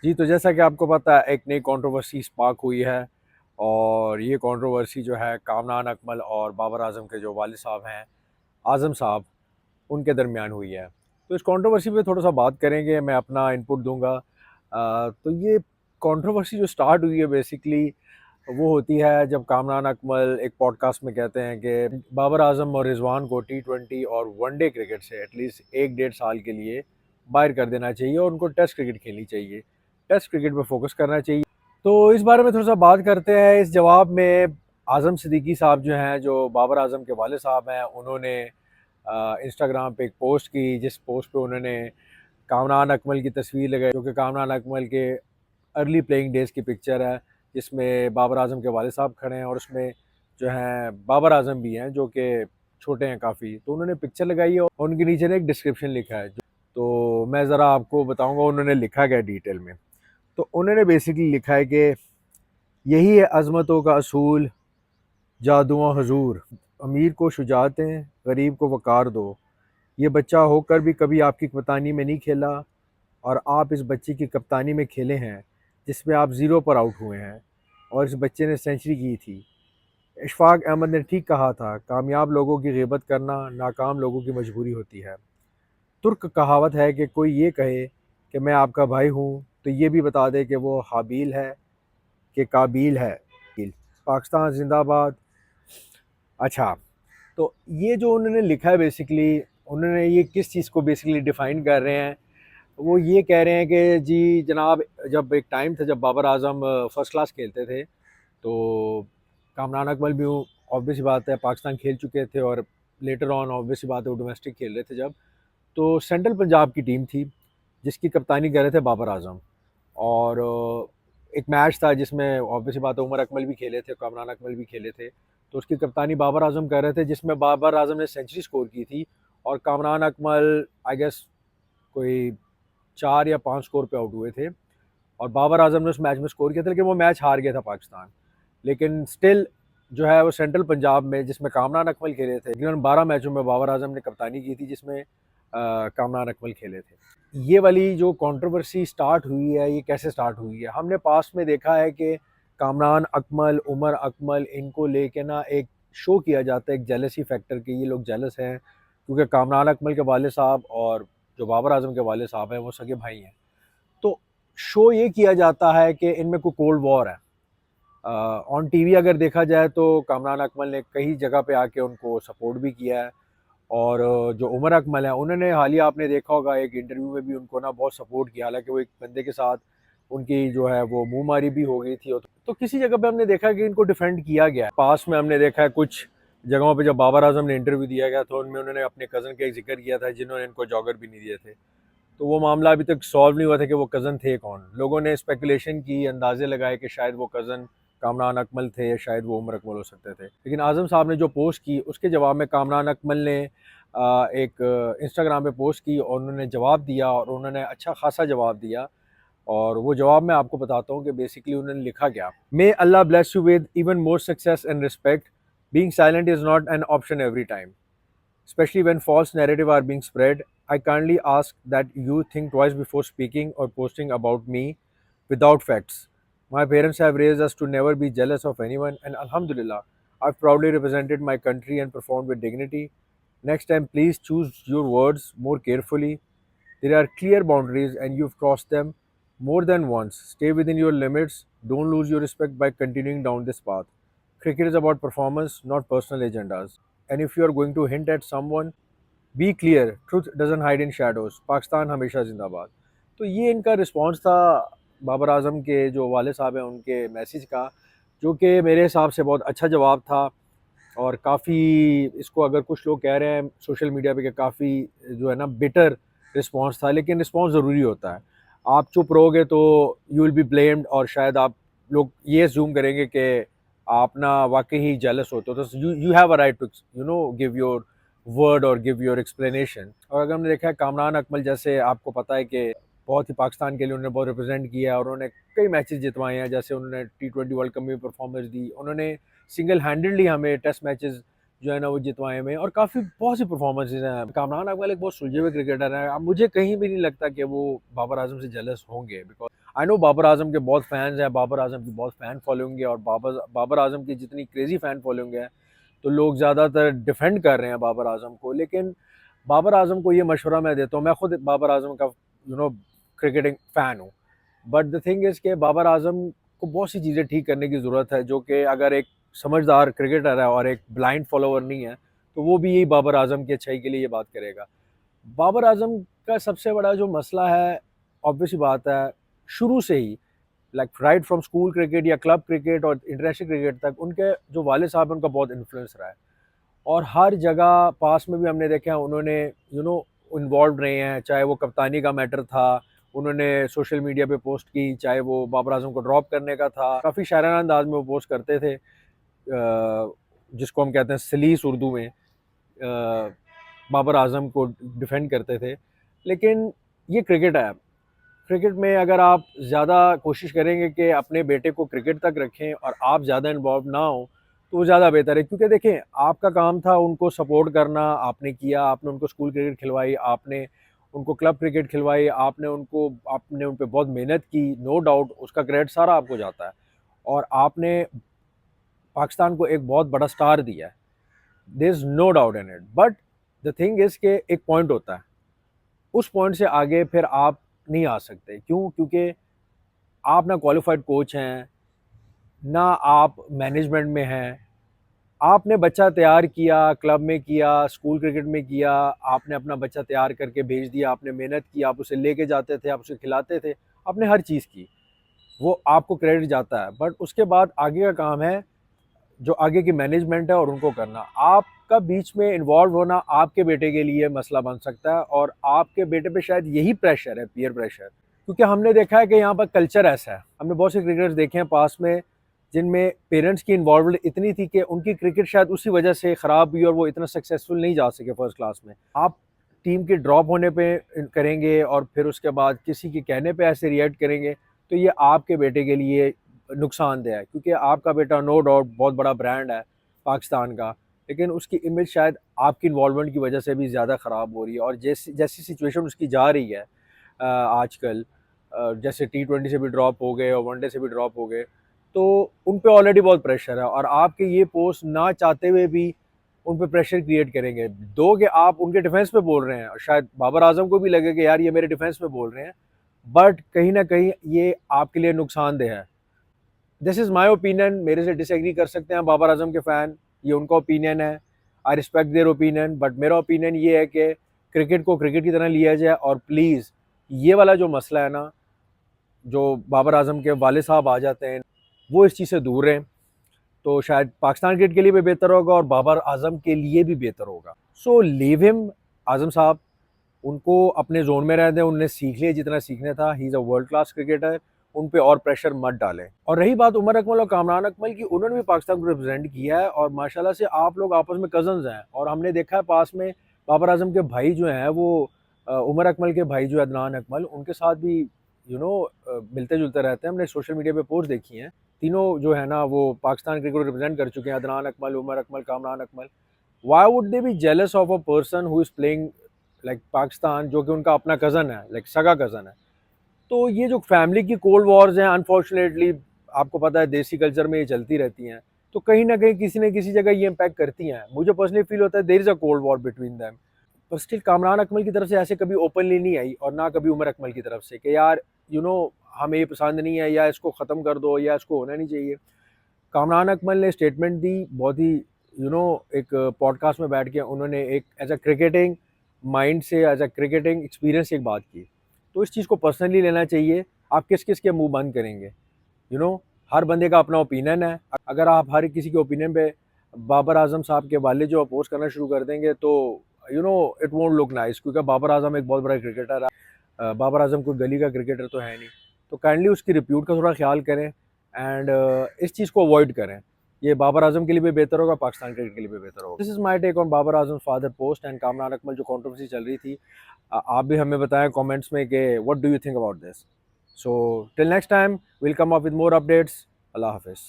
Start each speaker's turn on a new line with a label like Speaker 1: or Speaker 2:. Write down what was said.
Speaker 1: जी, तो जैसा कि आपको पता है एक नई कंट्रोवर्सी स्पार्क हुई है और ये कंट्रोवर्सी जो है कामरान अकमल और बाबर आज़म के जो वालिद साहब हैं, आज़म साहब, उनके दरमियान हुई है। तो इस कंट्रोवर्सी पे थोड़ा-सा बात करेंगे, मैं अपना इनपुट दूँगा। तो ये कंट्रोवर्सी जो स्टार्ट हुई है बेसिकली वो होती है जब कामरान अकमल एक पॉडकास्ट में कहते हैं कि बाबर आज़म और रिज़वान को टी20 और वनडे क्रिकेट से एटलीस्ट 1 डेढ़ साल के लिए बाहर कर देना चाहिए और उनको टेस्ट क्रिकेट खेलनी चाहिए। टेस्ट क्रिकेट पे फ़ोकस करना चाहिए। तो इस बारे में थोड़ा-सा बात करते हैं। इस जवाब में आज़म सिद्दीकी साहब जो हैं, जो बाबर आज़म के वालिद साहब हैं, उन्होंने इंस्टाग्राम पे एक पोस्ट की, जिस पोस्ट पे उन्होंने कामरान अकमल की तस्वीर लगाई, जो कि कामरान अकमल के अर्ली प्लेइंग डेज़ की पिक्चर है, जिसमें बाबर आज़म के वालिद साहब खड़े हैं और उसमें जो हैं बाबर आज़म भी हैं, जो कि छोटे हैं काफ़ी। तो उन्होंने पिक्चर लगाई है और उनके नीचे ना एक डिस्क्रिप्शन लिखा है। तो मैं ज़रा आपको बताऊँगा उन्होंने लिखा क्या है डिटेल में। तो उन्होंने बेसिकली लिखा है कि यही है अज़मतों का असूल, जादुओं हजूर, अमीर को शुजातें, गरीब को वक़ार दो। ये बच्चा होकर भी कभी आपकी कप्तानी में नहीं खेला और आप इस बच्चे की कप्तानी में खेले हैं, जिसमें आप ज़ीरो पर आउट हुए हैं और इस बच्चे ने सेंचुरी की थी। इशफाक अहमद ने ठीक कहा था, कामयाब लोगों की ग़ीबत करना नाकाम लोगों की मजबूरी होती है। तुर्क कहावत है कि कोई ये कहे कि मैं आपका भाई हूँ, तो ये भी बता दे कि वो हाबील है कि काबिल है। पाकिस्तान जिंदाबाद। अच्छा, तो ये जो उन्होंने लिखा है बेसिकली, उन्होंने ये किस चीज़ को बेसिकली डिफ़ाइन कर रहे हैं, वो ये कह रहे हैं कि जी जनाब, जब एक टाइम था जब बाबर आज़म फ़र्स्ट क्लास खेलते थे, तो कामरान अकमल भी ऑब्वियस सी बात है पाकिस्तान खेल चुके थे और लेटर ऑन ऑब्वियस सी बात है वो डोमेस्टिक खेल रहे थे जब। तो सेंट्रल पंजाब की टीम थी, जिसकी कप्तानी कर रहे थे बाबर आज़म। और एक मैच था जिसमें ऑब्वियस सी बात है उमर अकमल भी खेले थे, कामरान अकमल भी खेले थे। तो उसकी कप्तानी बाबर आज़म कर रहे थे, जिसमें बाबर आज़म ने सेंचुरी स्कोर की थी और कामरान अकमल आई गेस कोई 4 या 5 स्कोर पे आउट हुए थे और बाबर आज़म ने उस मैच में स्कोर किया था, लेकिन वो मैच हार गया था पाकिस्तान। लेकिन स्टिल जो है वो सेंट्रल पंजाब में, जिसमें कामरान अकमल खेले थे, तकरीबन 12 मैचों में बाबर आज़म ने कप्तानी की थी, जिसमें कामरान अकमल खेले थे। ये वाली जो कंट्रोवर्सी स्टार्ट हुई है, ये कैसे स्टार्ट हुई है? हमने पास्ट में देखा है कि कामरान अकमल, उमर अकमल, इनको लेके ना एक शो किया जाता है, एक जेलसी फैक्टर कि ये लोग जेलस हैं क्योंकि कामरान अकमल के वालिद साहब और जो बाबर आज़म के वालिद साहब हैं, वो सगे भाई हैं। तो शो ये किया जाता है कि इनमें कोई कोल्ड वॉर है। ऑन टीवी अगर देखा जाए तो कामरान अकमल ने कई जगह पे आके उनको सपोर्ट भी किया है और जो उमर अकमल है उन्होंने हालिया आपने देखा होगा एक इंटरव्यू में भी उनको ना बहुत सपोर्ट किया, हालांकि वो एक बंदे के साथ उनकी जो है वो मुंह मारी भी हो गई थी। तो किसी जगह पे हमने देखा कि इनको डिफेंड किया गया है। पास में हमने देखा है कुछ जगहों पे जब बाबर आजम ने इंटरव्यू दिया गया तो उनमें उन्होंने अपने कज़न का एक जिक्र किया था जिन्होंने इनको जॉगर भी नहीं दिए थे। तो वो मामला अभी तक सॉल्व नहीं हुआ था कि वो कज़न थे कौन। लोगों ने स्पेकुलेशन की, अंदाजे लगाए कि शायद वो कज़न कामरान अकमल थे या शायद वो उमर अकमल हो सकते थे। लेकिन आज़म साहब ने जो पोस्ट की उसके जवाब में कामरान अकमल ने एक इंस्टाग्राम पे पोस्ट की और उन्होंने जवाब दिया और उन्होंने अच्छा खासा जवाब दिया। और वो जवाब मैं आपको बताता हूँ कि बेसिकली उन्होंने लिखा क्या। May Allah bless you with even more success and respect. Being silent is not an option every time, especially when false narrative are being spread. I kindly ask that you think twice before speaking or posting about me without facts. My parents have raised us to never be jealous of anyone, and Alhamdulillah, I've proudly represented my country and performed with dignity. Next time, please choose your words more carefully. There are clear boundaries, and you've crossed them more than once. Stay within your limits. Don't lose your respect by continuing down this path. Cricket is about performance, not personal agendas. And if you are going to hint at someone, be clear, truth doesn't hide in shadows, Pakistan हमेशा जिंदाबाद। तो ये इनका response था बाबर आजम के जो वाले साहब हैं उनके मैसेज का, जो कि मेरे हिसाब से बहुत अच्छा जवाब था। और काफ़ी इसको अगर कुछ लोग कह रहे हैं सोशल मीडिया पे कि काफ़ी जो है ना बिटर रिस्पांस था, लेकिन रिस्पांस ज़रूरी होता है। आप चुप रहोगे तो यू विल बी ब्लेम्ड और शायद आप लोग ये जूम करेंगे कि आप ना वाकई ही जेलस होते हो। तो you have a right to give your word और गिव योर एक्सप्लेनेशन। और अगर हमने देखा है कामरान अकमल, जैसे आपको पता है कि बहुत ही पाकिस्तान के लिए उन्होंने बहुत रिप्रेजेंट किया है और उन्होंने कई मैचेस जितवाए हैं, जैसे उन्होंने टी20 वर्ल्ड कप में परफॉर्मेंस दी, उन्होंने सिंगल हैंडेडली हमें टेस्ट मैचेस जो है ना वो जितवाए में, और काफ़ी बहुत सी परफॉर्मेंसेज हैं। कामरान अकमल एक बहुत सुलझे हुए क्रिकेटर है। अब मुझे कहीं भी नहीं लगता कि वो बाबर आजम से जेलस होंगे, because I know Babar Azam के बहुत फैंस हैं, बाबर आजम की बहुत फ़ैन फॉलोइंग है और बाबर आजम की जितनी क्रेज़ी फ़ैन फॉलोइंग है, तो लोग ज़्यादातर डिफेंड कर रहे हैं बाबर आजम को। लेकिन बाबर आजम को ये मशवरा मैं देता हूँ, मैं खुद बाबर आजम का क्रिकेटिंग फ़ैन हूँ। बट द थिंग इज़ कि बाबर आजम को बहुत सी चीज़ें ठीक करने की ज़रूरत है, जो कि अगर एक समझदार क्रिकेटर है और एक ब्लाइंड फॉलोवर नहीं है, तो वो भी यही बाबर आजम की अच्छाई के लिए ये बात करेगा। बाबर आजम का सबसे बड़ा जो मसला है, ऑब्वियस सी बात है, शुरू से ही like right from school cricket या क्लब क्रिकेट और इंटरनेशनल क्रिकेट तक उनके जो वालिद साहब हैं उनका बहुत इन्फ्लुएंस रहा है। और हर जगह पास में भी हमने देखा है उन्होंने इन्वॉल्व रहे हैं, चाहे वो कप्तानी का मैटर था, उन्होंने सोशल मीडिया पे पोस्ट की, चाहे वो बाबर आजम को ड्रॉप करने का था, काफ़ी शायराना अंदाज में वो पोस्ट करते थे, जिसको हम कहते हैं सलीस उर्दू में, बाबर आजम को डिफेंड करते थे। लेकिन ये क्रिकेट है, क्रिकेट में अगर आप ज़्यादा कोशिश करेंगे कि अपने बेटे को क्रिकेट तक रखें और आप ज़्यादा इन्वॉल्व ना हो, तो वो ज़्यादा बेहतर है। क्योंकि देखें, आपका काम था उनको सपोर्ट करना, आपने किया, आपने उनको स्कूल क्रिकेट खिलवाई, आपने उनको क्लब क्रिकेट खिलवाई, आपने उन पे बहुत मेहनत की, नो डाउट उसका क्रेडिट सारा आपको जाता है। और आपने पाकिस्तान को एक बहुत बड़ा स्टार दिया है, there is no doubt in it. But the thing is कि एक पॉइंट होता है, उस पॉइंट से आगे फिर आप नहीं आ सकते। क्यों? क्योंकि आप ना क्वालिफाइड कोच हैं, ना आप मैनेजमेंट में हैं। आपने बच्चा तैयार किया, क्लब में किया, स्कूल क्रिकेट में किया, आपने अपना बच्चा तैयार करके भेज दिया, आपने मेहनत की, आप उसे लेके जाते थे, आप उसे खिलाते थे, आपने हर चीज़ की, वो आपको क्रेडिट जाता है। बट उसके बाद आगे का काम है, जो आगे की मैनेजमेंट है और उनको करना। आपका बीच में इन्वॉल्व होना आपके बेटे के लिए मसला बन सकता है और आपके बेटे पे शायद यही प्रेशर है, पीयर प्रेशर। क्योंकि हमने देखा है कि यहाँ पर कल्चर ऐसा है, हमने बहुत से क्रिकेटर्स देखे हैं पास में, जिनमें पेरेंट्स की इन्वॉल्वमेंट इतनी थी कि उनकी क्रिकेट शायद उसी वजह से ख़राब हुई और वो इतना सक्सेसफुल नहीं जा सके फर्स्ट क्लास में। आप टीम के ड्रॉप होने पे करेंगे और फिर उसके बाद किसी के कहने पे ऐसे रिएक्ट करेंगे, तो ये आपके बेटे के लिए नुकसानदेह है। क्योंकि आपका बेटा नो डाउट बहुत बड़ा ब्रांड है पाकिस्तान का, लेकिन उसकी इमेज शायद आपकी इन्वॉल्वमेंट की वजह से भी ज़्यादा ख़राब हो रही है। और जैसी जैसी सिचुएशन उसकी जा रही है आजकल, जैसे T20 से भी ड्रॉप हो गए और वनडे से भी ड्रॉप हो गए, तो उन पे ऑलरेडी बहुत प्रेशर है और आपके ये पोस्ट ना चाहते हुए भी उन पे प्रेशर क्रिएट करेंगे। दो कि आप उनके डिफेंस में बोल रहे हैं और शायद बाबर आजम को भी लगे कि यार ये मेरे डिफेंस में बोल रहे हैं, बट कहीं ना कहीं ये आपके लिए नुकसानदेह है। दिस इज़ माई ओपिनियन, मेरे से डिसएग्री कर सकते हैं बाबर आजम के फ़ैन, ये उनका ओपिनियन है, I respect their opinion. But मेरा ओपिनियन ये है कि क्रिकेट को क्रिकेट की तरह लिया जाए और प्लीज़ ये वाला जो मसला है ना, जो बाबर आजम के वालिद साहब आ जाते हैं, वो इस चीज़ से दूर रहें, तो शायद पाकिस्तान क्रिकेट के लिए भी बेहतर होगा और बाबर आजम के लिए भी बेहतर होगा। सो लीव हिम, आजम साहब, उनको अपने जोन में रहने दें, उन्होंने सीख लिया जितना सीखना था, he is a world class cricketer, उन पे और प्रेशर मत डालें। और रही बात उमर अकमल और कामरान अकमल की, उन्होंने भी पाकिस्तान को रिप्रेजेंट किया है और माशाल्लाह से आप लोग आपस में कज़न्स हैं। और हमने देखा है पास में बाबर आजम के भाई जो हैं वो उमर अकमल के भाई जो अदनान अकमल, उनके साथ भी मिलते जुलते रहते हैं। हमने सोशल मीडिया पे पोस्ट देखी हैं, तीनों जो है ना वो पाकिस्तान क्रिकेट को रिप्रेजेंट कर चुके हैं, Adnan Akmal, Umar Akmal, Kamran Akmal. Why would they be jealous of a person who is playing like Pakistan, जो कि उनका अपना कज़न है, लाइक सगा कज़न है। तो ये जो फैमिली की कोल्ड वॉर्स हैं, अनफॉर्चुनेटली आपको पता है देसी कल्चर में ये चलती रहती हैं, तो कहीं ना कहीं किसी न किसी जगह ये इम्पैक्ट करती हैं। मुझे पर्सनली फील होता है there is a cold war between them. पर स्टिल कामरान अकमल की तरफ से ऐसे कभी ओपनली नहीं आई और ना कभी उमर अकमल की तरफ से कि यार हमें ये पसंद नहीं है या इसको ख़त्म कर दो या इसको होना नहीं चाहिए। कामरान अकमल ने स्टेटमेंट दी बहुत ही एक पॉडकास्ट में बैठ के, उन्होंने एक एज अ क्रिकेटिंग माइंड से, एज अ क्रिकेटिंग एक्सपीरियंस से एक बात की। तो इस चीज़ को पर्सनली लेना चाहिए। आप किस किस के मुंह बंद करेंगे? यू नो हर बंदे का अपना ओपिनियन है। अगर आप हर किसी के ओपिनियन पे बाबर आजम साहब के वाले जो अपोज करना शुरू कर देंगे, तो इट वोंट लुक नाइस। क्योंकि बाबर आजम एक बहुत बड़ा क्रिकेटर है, बाबर आजम कोई गली का क्रिकेटर तो है नहीं। तो काइंडली उसकी रिप्यूट का थोड़ा ख्याल करें एंड इस चीज़ को अवॉइड करें। ये बाबर आजम के लिए भी बेहतर होगा, पाकिस्तान क्रिकेट के लिए भी बेहतर होगा। This is my take on Babar Azam father post and Kamran Akmal जो कंट्रोवर्सी चल रही थी। आप भी हमें बताएं कमेंट्स में कि what do you think about this. So till next time, we'll come up with more updates. Allah Hafiz.